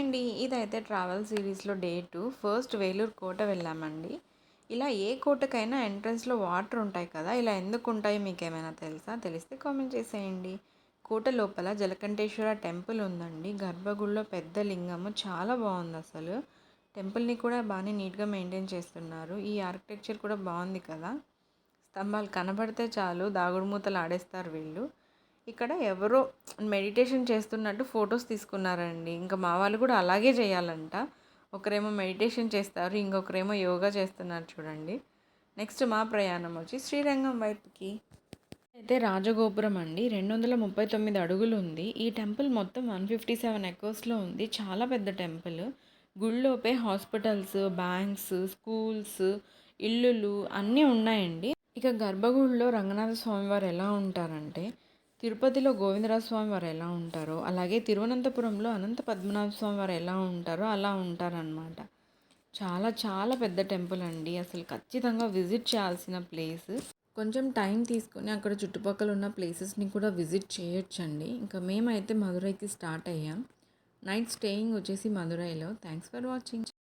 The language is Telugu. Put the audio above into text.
అండి. ఇదైతే ట్రావెల్ సిరీస్‌లో డే 2 ఫస్ట్ వేలూరు కోట వెళ్ళామండి. ఇలా ఏ కోటకైనా ఎంట్రన్స్‌లో వాటర్ ఉంటాయి కదా! ఇలా ఎందుకుంటాయో మీకేమైనా తెలుసా? తెలిస్తే కామెంట్ చేసేయండి. కోట లోపల జలకంఠేశ్వర టెంపుల్ ఉందండి. గర్భగుడిలో పెద్ద లింగము చాలా బావుందసలు. టెంపుల్‌ని కూడా బానే నీట్‌గా మెయింటైన్ చేస్తున్నారు. ఈ ఆర్కిటెక్చర్ కూడా బావుంది కదా! స్తంభాలు కనబడితే చాలు దాగుడుమూతలు ఆడేస్తారు వీళ్ళు. ఇక్కడ ఎవరో మెడిటేషన్ చేస్తున్నట్టు ఫొటోస్ తీసుకున్నారండి. ఇంకా మా వాళ్ళు కూడా అలాగే చేయాలంట. ఒకరేమో మెడిటేషన్ చేస్తారు. ఇంకొకరేమో యోగా చేస్తున్నారు చూడండి. నెక్స్ట్ మా ప్రయాణం వచ్చి శ్రీరంగం వైపుకి. అయితే రాజగోపురం అండి. 239 అడుగులు ఉంది. ఈ టెంపుల్ మొత్తం 157 ఎకర్స్‌లో ఉంది. చాలా పెద్ద టెంపుల్. గుడిలోపే హాస్పిటల్స్, బ్యాంక్స్, స్కూల్స్, ఇల్లులు అన్నీ ఉన్నాయండి. ఇక గర్భగుడిలో రంగనాథ స్వామివారు ఎలా ఉంటారంటే, తిరుపతిలో గోవిందరాజ స్వామివారు ఎలా ఉంటారో, అలాగే తిరువనంతపురంలో అనంత పద్మనాభ స్వామివారు ఎలా ఉంటారో అలా ఉంటారనమాట. చాలా చాలా పెద్ద టెంపుల్ అండి. అసలు ఖచ్చితంగా విజిట్ చేయాల్సిన ప్లేస్. కొంచెం టైం తీసుకొని అక్కడ చుట్టుపక్కల ఉన్న ప్లేసెస్ని కూడా విజిట్ చేయొచ్చండి. ఇంకా మేమైతే మదురైకి స్టార్ట్ అయ్యాం. నైట్ స్టేయింగ్ వచ్చేసి మదురైలో. Thanks for watching.